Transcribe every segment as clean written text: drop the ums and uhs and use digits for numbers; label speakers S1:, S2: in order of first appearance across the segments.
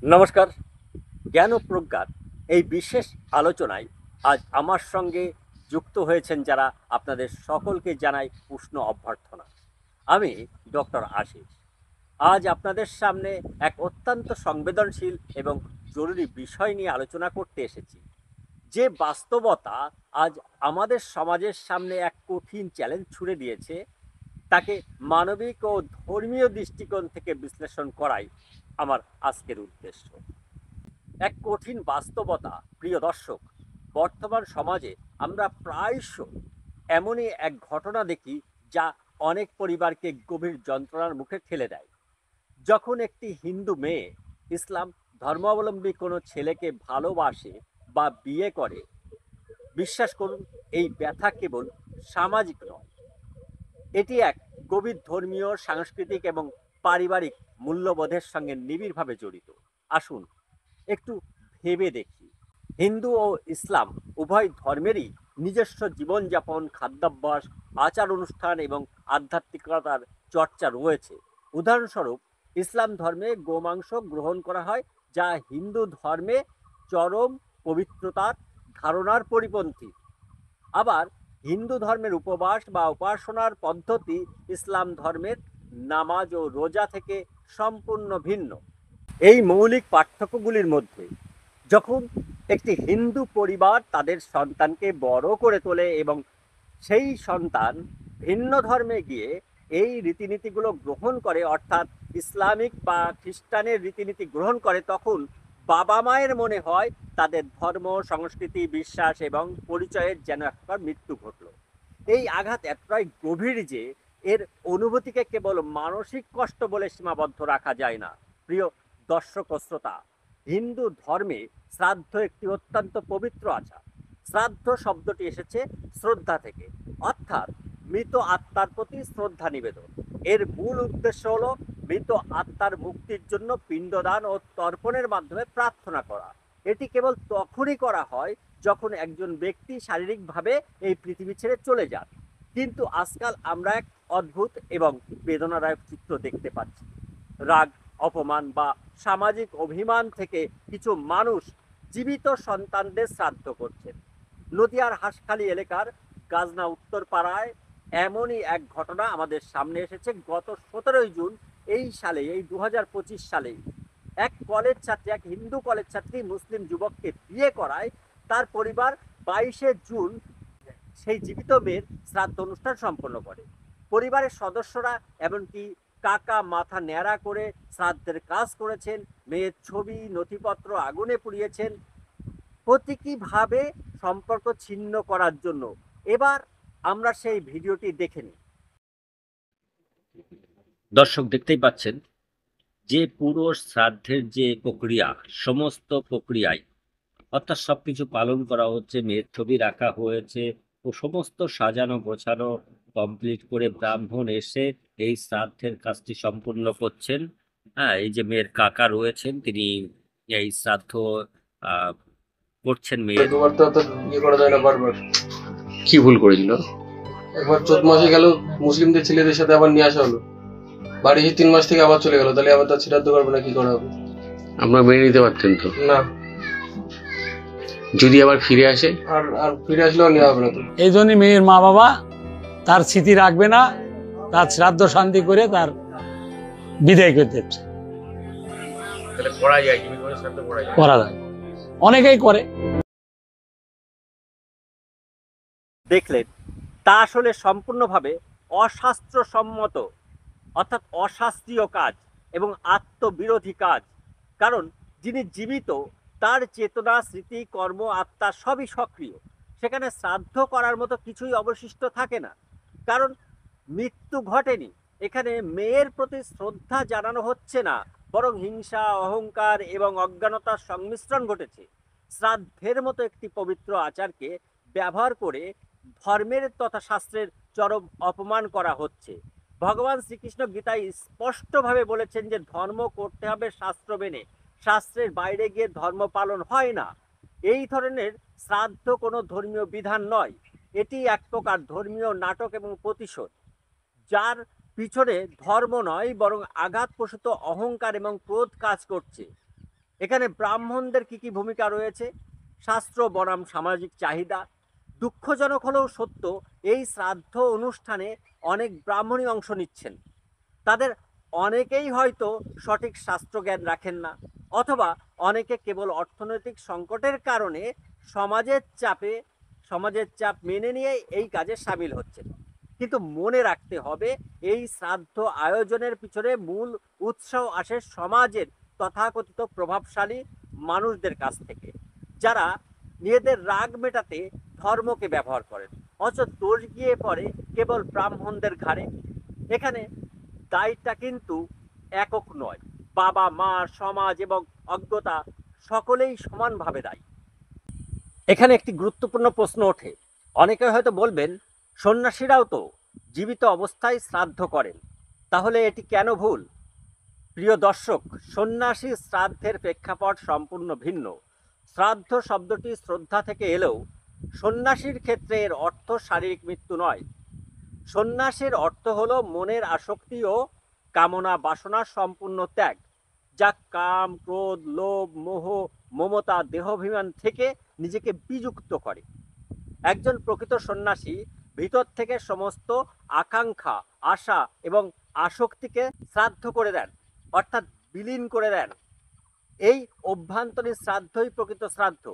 S1: নমস্কার। জ্ঞান ও প্রজ্ঞার এই বিশেষ আলোচনায় আজ আমার সঙ্গে যুক্ত হয়েছেন যারা, আপনাদের সকলকে জানাই উষ্ণ অভ্যর্থনা। আমি ডক্টর আশিস। আজ আপনাদের সামনে এক অত্যন্ত সংবেদনশীল এবং জরুরি বিষয় নিয়ে আলোচনা করতে এসেছি। যে বাস্তবতা আজ আমাদের সমাজের সামনে এক কঠিন চ্যালেঞ্জ ছুড়ে দিয়েছে, তাকে মানবিক ও ধর্মীয় দৃষ্টিকোণ থেকে বিশ্লেষণ করাই আমার আজকের উদ্দেশ্য। এক কঠিন বাস্তবতা, প্রিয় দর্শক, বর্তমান সমাজে আমরা প্রায়শ এমনই এক ঘটনা দেখি যা অনেক পরিবারকে গভীর যন্ত্রণার মুখে ঠেলে দেয়। যখন একটি হিন্দু মেয়ে ইসলাম ধর্মাবলম্বী কোনো ছেলেকে ভালোবাসে বা বিয়ে করে, বিশ্বাস করুন, এই ব্যথা কেবল সামাজিক নয়, এটি এক গভীর ধর্মীয়, সাংস্কৃতিক এবং পারিবারিক মূল্যবোধের সঙ্গে নিবিড়ভাবে জড়িত। আসুন একটু ভেবে দেখি। হিন্দু ও ইসলাম উভয় ধর্মেরই নিজস্ব জীবনযাপন, খাদ্যাভ্যাস, আচার অনুষ্ঠান এবং আধ্যাত্মিকতার চর্চা রয়েছে। উদাহরণস্বরূপ, ইসলাম ধর্মে গোমাংস গ্রহণ করা হয়, যা হিন্দু ধর্মে চরম পবিত্রতার ধারণার পরিপন্থী। আবার হিন্দু ধর্মের উপবাস বা উপাসনার পদ্ধতি ইসলাম ধর্মের নামাজ ও রোজা থেকে সম্পূর্ণ ভিন্ন। এই মৌলিক পার্থক্যগুলির মধ্যে যখন একটি হিন্দু পরিবার তাদের সন্তানকে বড় করে তোলে এবং সেই সন্তান ভিন্ন ধর্মে গিয়ে এই রীতিনীতিগুলো গ্রহণ করে, অর্থাৎ ইসলামিক বা খ্রিস্টানের রীতিনীতি গ্রহণ করে, তখন বাবা মায়ের মনে হয় তাদের ধর্ম, সংস্কৃতি, বিশ্বাস এবং পরিচয়ের যেন একবার মৃত্যু ঘটল। এই আঘাত এতটাই গভীর যে এর অনুভূতিকে কেবল মানসিক কষ্ট বলে সীমাবদ্ধ রাখা যায় না। প্রিয় দর্শক ও শ্রোতা, হিন্দু ধর্মে শ্রাদ্ধ একটি অত্যন্ত পবিত্র আচার। শ্রাদ্ধ শব্দটি এসেছে শ্রদ্ধা থেকে, অর্থাৎ মৃত আত্মার প্রতি শ্রদ্ধা নিবেদন। এর মূল উদ্দেশ্য হলো মৃত আত্মার মুক্তির জন্য পিণ্ডদান ও তর্পণের মাধ্যমে প্রার্থনা করা। এটি কেবল তখনই করা হয় যখন একজন ব্যক্তি শারীরিকভাবে এই পৃথিবী ছেড়ে চলে যান। কিন্তু আজকাল আমরা এক অদ্ভুত এবং বেদনাদায়ক চিত্র দেখতে পাচ্ছি। রাগ, অপমান বা সামাজিক অভিমান থেকে কিছু মানুষ জীবিত সন্তানদের শ্রাদ্ধ করছেন। নদিয়ার হাঁসখালি এলাকার গাজনা উত্তরপাড়ায় এমনই এক ঘটনা আমাদের সামনে এসেছে। গত 17ই জুন এই সালে, এই 2025 সালে, এক কলেজ ছাত্রী, এক হিন্দু কলেজ ছাত্রী মুসলিম যুবককে বিয়ে করায় তার পরিবার 22শে জুন সেই জীবিত মেয়ের শ্রাদ্ধ অনুষ্ঠান সম্পন্ন করে। পরিবারের সদস্যরা এমনকি কাকা মাথা ন্যাড়া করে শ্রাদ্ধের কাজ করেছেন, মেয়ের ছবি, নথিপত্র আগুনে পুড়িয়েছেন প্রতীকীভাবে সম্পর্ক ছিন্ন করার জন্য। এবার আমরা সেই ভিডিওটি দেখে নিই। দর্শক দেখতেই পাচ্ছেন যে পুরো শ্রাদ্ধের যে প্রক্রিয়া, সমস্ত প্রক্রিয়ায় অর্থাৎ সবকিছু পালন করা হচ্ছে, মেয়ের ছবি রাখা হয়েছে ও সমস্ত সাজানো গোছানো কমপ্লিট করে ব্রাহ্মণ এসে এই শ্রাদ্ধের কাজটি সম্পূর্ণ করছেন। হ্যাঁ, এই যে মেয়ের কাকা রয়েছেন, তিনি এই শ্রাদ্ধ আহ করছেন মেয়ের।
S2: দুবার তো ইয়ে করা যায় না বারবার।
S3: কি ভুল করেছিল?
S2: একবার 14 মাসে গেল, মুসলিমদের ছেলেদের সাথে আবার নিয়ে আসা হলো, বাড়ি 3 মাস থেকে আবার চলে গেল, তাহলে আবার তার শ্রাদ্ধ করবে না, কি করা হবে?
S3: আপনারা মেনে নিতে পারতেন তো?
S2: না,
S3: যদি আবার ফিরে আসে?
S2: আর আর ফিরে আসলেও নেওয়া হবে না তো।
S4: এই জন্য মেয়ের মা বাবা তার স্মৃতি রাখবে না, তার শ্রাদ্ধ শান্তি করে তার বিদায় করতে হচ্ছে। করা যায়, অনেকেই করে।
S1: দেখলেন, তা আসলে সম্পূর্ণভাবে অশাস্ত্রসম্মত, অর্থাৎ অশাস্ত্রীয় কাজ এবং আত্মবিরোধী কাজ। কারণ যিনি জীবিত, তার চেতনা, স্মৃতি, কর্ম, আত্মা সবই সক্রিয়। সেখানে শ্রাদ্ধ করার মতো কিছুই অবশিষ্ট থাকে না, কারণ মৃত্যু ঘটেনি। এখানে মেয়ের প্রতি শ্রদ্ধা জানানো হচ্ছে না, বরং হিংসা, অহংকার এবং অজ্ঞানতার সংমিশ্রণ ঘটেছে। শ্রাদ্ধের মতো একটি পবিত্র আচারকে ব্যবহার করে ধর্মের তথা শাস্ত্রের চরম অপমান করা হচ্ছে। ভগবান শ্রীকৃষ্ণ গীতায় স্পষ্টভাবে বলেছেন যে ধর্ম করতে হবে শাস্ত্র মেনে, শাস্ত্রের বাইরে গিয়ে ধর্ম পালন হয় না। এই ধরনের শ্রাদ্ধ কোনো ধর্মীয় বিধান নয়, এটি এক প্রকার ধর্মীয় নাটক এবং প্রতিশোধ, যার পিছনে ধর্ম নয় বরং আঘাতপ্রসূত অহংকার এবং ক্রোধ কাজ করছে। এখানে ব্রাহ্মণদের কি কি ভূমিকা রয়েছে? শাস্ত্র বনাম সামাজিক চাহিদা। দুঃখজনক হলেও সত্য, এই শ্রাদ্ধ অনুষ্ঠানে অনেক ব্রাহ্মণই অংশ নিচ্ছেন। তাদের অনেকেই হয়তো সঠিক শাস্ত্রজ্ঞান রাখেন না, অথবা অনেকে কেবল অর্থনৈতিক সংকটের কারণে সমাজের চাপ মেনে নিয়ে এই কাজে সামিল হচ্ছেন। কিন্তু মনে রাখতে হবে, এই শ্রাদ্ধ আয়োজনের পিছনে মূল উৎসাহ আসে সমাজের তথাকথিত প্রভাবশালী মানুষদের কাছ থেকে, যারা নিজেদের রাগ মেটাতে ধর্মকে ব্যবহার করেন। অথচ দোষ গিয়ে পড়ে কেবল ব্রাহ্মণদের ঘাড়ে। এখানে দায়টা কিন্তু একক নয়, বাবা মা সমাজ এবং অজ্ঞতা সকলেই সমানভাবে দায়ী। এখানে একটি গুরুত্বপূর্ণ প্রশ্ন ওঠে। অনেকে হয়তো বলবেন, সন্ন্যাসীরাও তো জীবিত অবস্থায় শ্রাদ্ধ করেন, তাহলে এটি কেন ভুল? প্রিয় দর্শক, সন্ন্যাসী শ্রাদ্ধের প্রেক্ষাপট সম্পূর্ণ ভিন্ন। শ্রাদ্ধ শব্দটি শ্রদ্ধা থেকে এলেও সন্ন্যাসীর ক্ষেত্রে এর অর্থ শারীরিক মৃত্যু নয়। সন্ন্যাসের অর্থ হলো মনের আসক্তি ও কামনা বাসনা সম্পূর্ণ ত্যাগ, যা কাম, ক্রোধ, লোভ, মোহ, মমতা, দেহাভিমান থেকে নিজেকে বিযুক্ত করে। একজন প্রকৃত সন্ন্যাসী ভিতর থেকে সমস্ত আকাঙ্ক্ষা, আশা এবং আসক্তিকে শ্রাদ্ধ করে দেন, অর্থাৎ বিলীন করে দেন। এই অভ্যন্তরীণ শ্রাদ্ধই প্রকৃত শ্রাদ্ধ।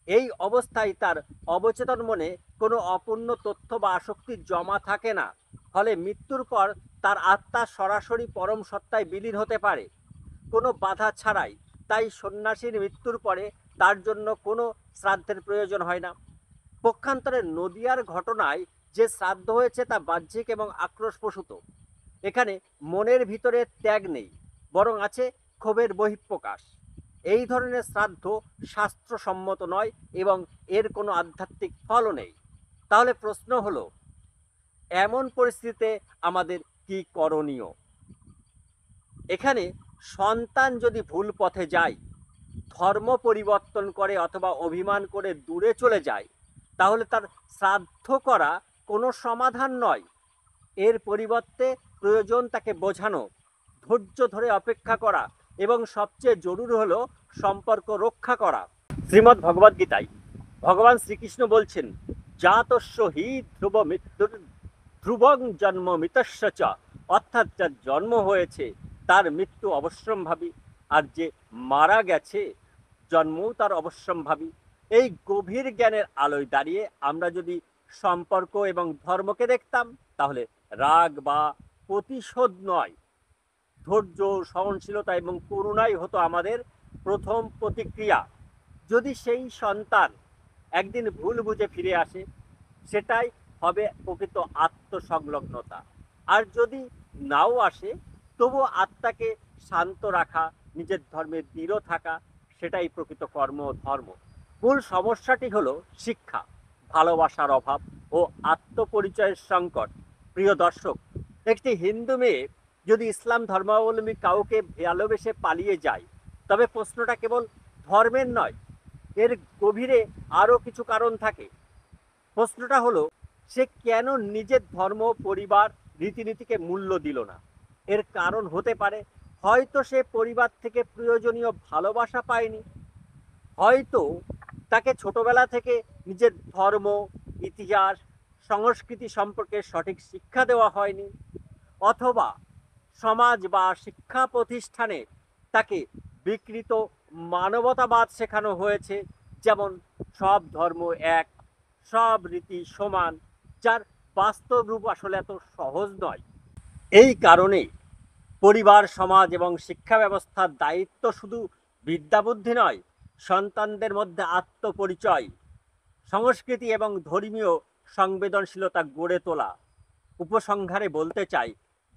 S1: এই অবস্থায় তার অবচেতন মনে কোনো অপূর্ণ তথ্য বা আসক্তি জমা থাকে না। ফলে মৃত্যুর পর তার আত্মা সরাসরি পরম সত্তায় বিলীন হতে পারে, কোনো বাধা ছাড়াই। তাই সন্ন্যাসীর মৃত্যুর পরে তার জন্য কোনো শ্রাদ্ধের প্রয়োজন হয় না। পক্ষান্তরে নদিয়ার ঘটনায় যে শ্রাদ্ধ হয়েছে তা বাহ্যিক এবং আক্রোশপ্রসূত। এখানে মনের ভিতরে ত্যাগ নেই, বরং আছে ক্ষোভের বহিঃপ্রকাশ। এই ধরনের শ্রাদ্ধ শাস্ত্রসম্মত নয় এবং এর কোনো আধ্যাত্মিক ফলও নেই। তাহলে প্রশ্ন হলো, এমন পরিস্থিতিতে আমাদের কি করণীয়? এখানে সন্তান যদি ভুল পথে যায়, ধর্ম পরিবর্তন করে অথবা অভিমান করে দূরে চলে যায়, তাহলে তার শ্রাদ্ধ করা কোনো সমাধান নয়। এর পরিবর্তে প্রয়োজন তাকে বোঝানো, ধৈর্য ধরে অপেক্ষা করা এবং সবচেয়ে জরুরি হলো সম্পর্ক রক্ষা করা। শ্রীমদ্ ভগবদ গীতায় ভগবান শ্রীকৃষ্ণ বলছেন, জাতস্য হি ধ্রুব মৃত্যুর ধ্রুবং জন্ম মৃতস্য চ, অর্থাৎ যার জন্ম হয়েছে তার মৃত্যু অবশ্যম্ভাবী, আর যে মারা গেছে জন্মও তার অবশ্যম্ভাবী। এই গভীর জ্ঞানের আলোয় দাঁড়িয়ে আমরা যদি সম্পর্ক এবং ধর্মকে দেখতাম, তাহলে রাগ বা প্রতিশোধ নয়, ধৈর্য, সহনশীলতা এবং করুণাই হতো আমাদের প্রথম প্রতিক্রিয়া। যদি সেই সন্তান একদিন ভুল বুঝে ফিরে আসে, সেটাই হবে প্রকৃত আত্মসংলগ্নতা। আর যদি নাও আসে, তবু আত্মাকে শান্ত রাখা, নিজের ধর্মে দৃঢ় থাকা, সেটাই প্রকৃত কর্ম ও ধর্ম। মূল সমস্যাটি হলো শিক্ষা, ভালোবাসার অভাব ও আত্মপরিচয়ের সংকট। প্রিয় দর্শক, একটি হিন্দু মেয়ে যদি ইসলাম ধর্মাবলম্বী কাউকে ভালোবেসে পালিয়ে যায়, তবে প্রশ্নটা কেবল ধর্মের নয়, এর গভীরে আরও কিছু কারণ থাকে। প্রশ্নটা হলো, সে কেন নিজের ধর্ম, পরিবার, রীতিনীতিকে মূল্য দিল না? এর কারণ হতে পারে, হয়তো সে পরিবার থেকে প্রয়োজনীয় ভালোবাসা পায়নি, হয়তো তাকে ছোটবেলা থেকে নিজের ধর্ম, ইতিহাস, সংস্কৃতি সম্পর্কে সঠিক শিক্ষা দেওয়া হয়নি, অথবা সমাজ বা শিক্ষা প্রতিষ্ঠানে তাকে বিকৃত মানবতাবাদ শেখানো হয়েছে, যেমন সব ধর্ম এক, সব রীতি সমান, যার বাস্তব রূপ আসলে এত সহজ নয়। এই কারণেই পরিবার, সমাজ এবং শিক্ষা ব্যবস্থার দায়িত্ব শুধু বিদ্যাবুদ্ধি নয়, সন্তানদের মধ্যে আত্মপরিচয়, সংস্কৃতি এবং ধর্মীয় সংবেদনশীলতা গড়ে তোলা। উপসংহারে বলতে চাই,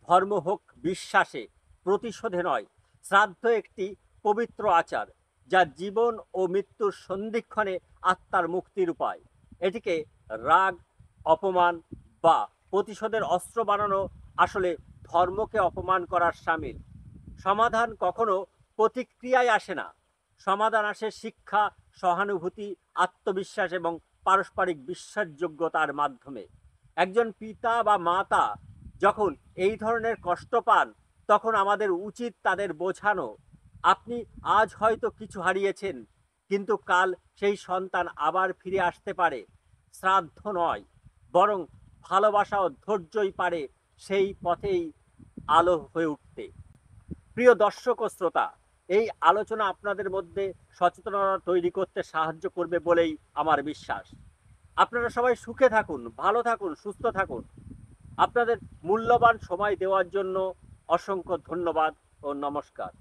S1: ধর্ম হোক বিশ্বাসে, প্রতিশোধে নয়। শ্রাদ্ধ একটি পবিত্র আচার, যা জীবন ও মৃত্যুর সন্ধিক্ষণে আত্মার মুক্তির উপায়। এটিকে রাগ, অপমান বা প্রতিশোধের অস্ত্র বানানো আসলে ধর্মকে অপমান করার শামিল। সমাধান কখনো প্রতিক্রিয়ায় আসে না, সমাধান আসে শিক্ষা, সহানুভূতি, আত্মবিশ্বাস এবং পারস্পরিক বিশ্বাসযোগ্যতার মাধ্যমে। একজন পিতা বা মাতা যখন এই ধরনের কষ্ট পান, তখন আমাদের উচিত তাদের বোঝানো, আপনি আজ হয়তো কিছু হারিয়েছেন, কিন্তু কাল সেই সন্তান আবার ফিরে আসতে পারে। শ্রাদ্ধ নয়, বরং ভালোবাসা ও ধৈর্যই পারে সেই পথেই আলো হয়ে উঠতে। প্রিয় দর্শক ও শ্রোতা, এই আলোচনা আপনাদের মধ্যে সচেতনতা তৈরি করতে সাহায্য করবে বলেই আমার বিশ্বাস। আপনারা সবাই সুখে থাকুন, ভালো থাকুন, সুস্থ থাকুন। আপনাদের মূল্যবান সময় দেওয়ার জন্য অসংখ্য ধন্যবাদ ও নমস্কার।